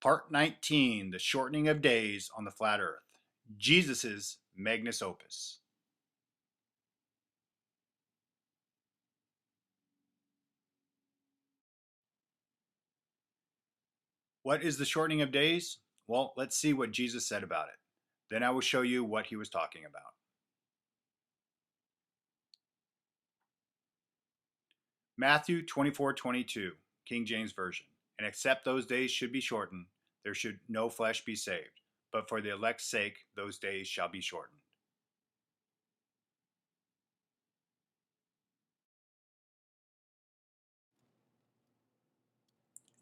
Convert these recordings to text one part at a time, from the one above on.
Part 19, The Shortening of Days on the Flat Earth. Jesus's Magnus Opus. What is the shortening of days? Well, let's see what Jesus said about it. Then I will show you what he was talking about. Matthew 24:22, King James Version. And except those days should be shortened, there should no flesh be saved. But for the elect's sake, those days shall be shortened.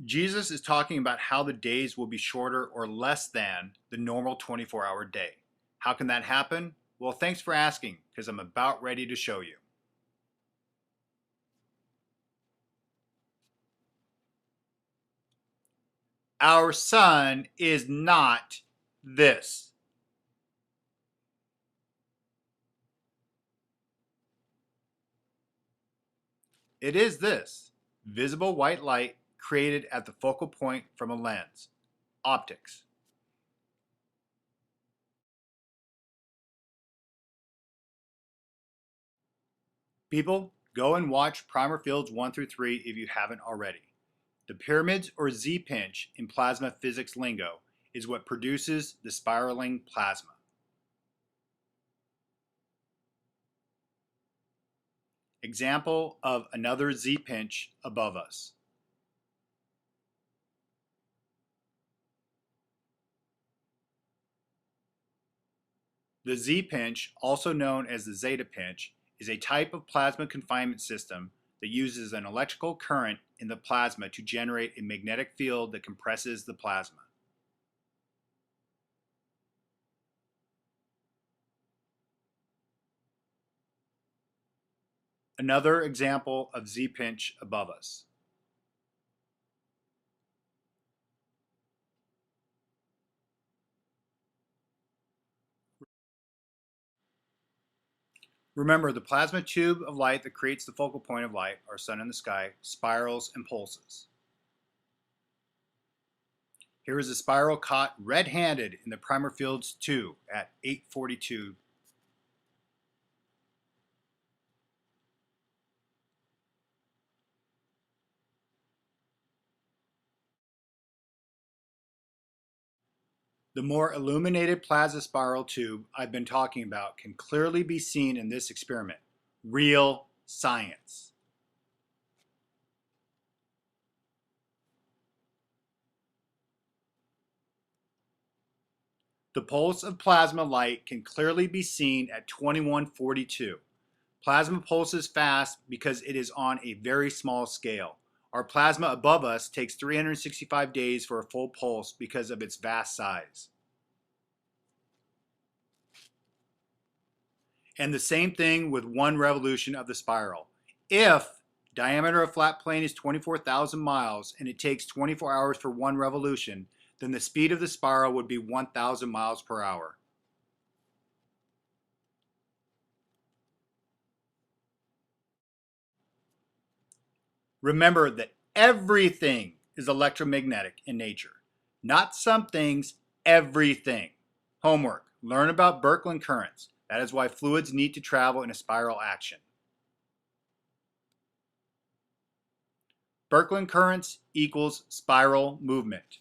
Jesus is talking about how the days will be shorter or less than the normal 24-hour day. How can that happen? Well, thanks for asking, because I'm about ready to show you. Our sun is not this. It is this: visible white light created at the focal point from a lens. Optics. People, go and watch Primer Fields 1 through 3 if you haven't already. The pyramids, or Z-pinch in plasma physics lingo, is what produces the spiraling plasma. Example of another Z-pinch above us. The Z-pinch, also known as the zeta pinch, is a type of plasma confinement system that uses an electrical current in the plasma to generate a magnetic field that compresses the plasma. Another example of Z-pinch above us. Remember, the plasma tube of light that creates the focal point of light, our sun in the sky, spirals and pulses. Here is a spiral caught red-handed in the Primer Fields 2 at 8:42. The more illuminated plasma spiral tube I've been talking about can clearly be seen in this experiment. Real science. The pulse of plasma light can clearly be seen at 2142. Plasma pulses fast because it is on a very small scale. Our plasma above us takes 365 days for a full pulse because of its vast size. And the same thing with one revolution of the spiral. If diameter of flat plane is 24,000 miles and it takes 24 hours for one revolution, then the speed of the spiral would be 1,000 miles per hour. Remember that everything is electromagnetic in nature. Not some things, everything. Homework: learn about Birkeland currents. That is why fluids need to travel in a spiral action. Birkeland currents equals spiral movement.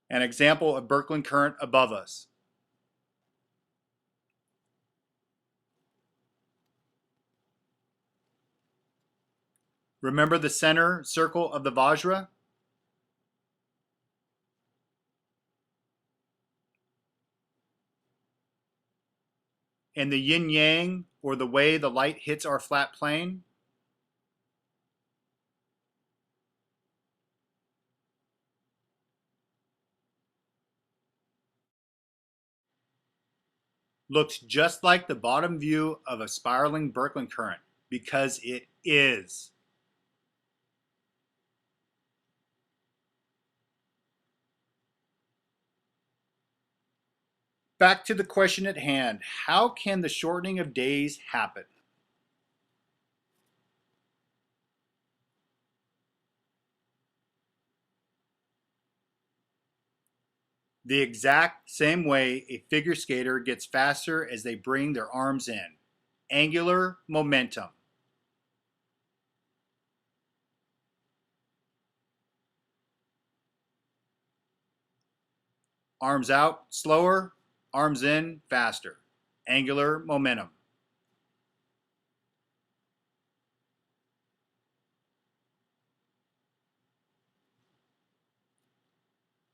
An example of Birkeland current above us. Remember the center circle of the Vajra? And the yin-yang, or the way the light hits our flat plane? Looks just like the bottom view of a spiraling Birkeland current, because it is. Back to the question at hand. How can the shortening of days happen? The exact same way a figure skater gets faster as they bring their arms in. Angular momentum. Arms out, slower. Arms in, faster. Angular momentum.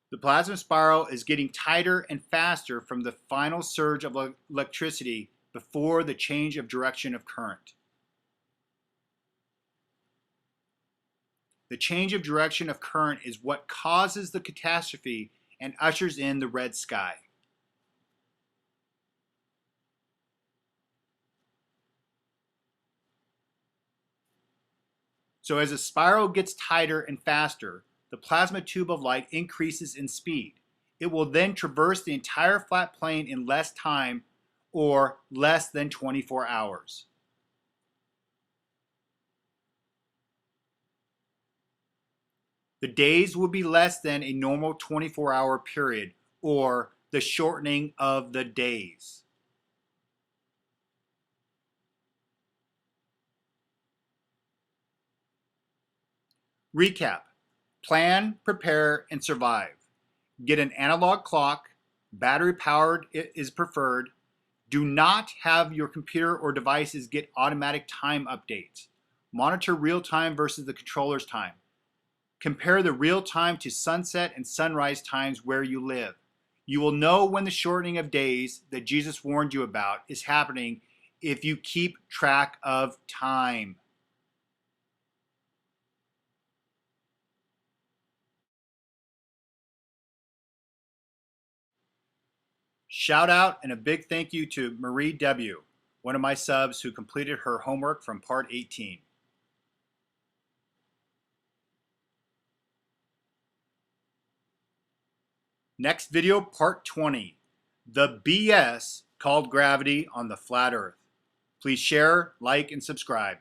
The plasma spiral is getting tighter and faster from the final surge of electricity before the change of direction of current. The change of direction of current is what causes the catastrophe and ushers in the red sky. So as the spiral gets tighter and faster, the plasma tube of light increases in speed. It will then traverse the entire flat plane in less time, or less than 24 hours. The days will be less than a normal 24-hour period, or the shortening of the days. Recap. Plan, prepare, and survive. Get an analog clock. Battery powered is preferred. Do not have your computer or devices get automatic time updates. Monitor real time versus the controller's time. Compare the real time to sunset and sunrise times where you live. You will know when the shortening of days that Jesus warned you about is happening if you keep track of time. Shout out and a big thank you to Marie W., one of my subs who completed her homework from part 18. Next video, part 20. The BS called gravity on the flat earth. Please share, like, and subscribe.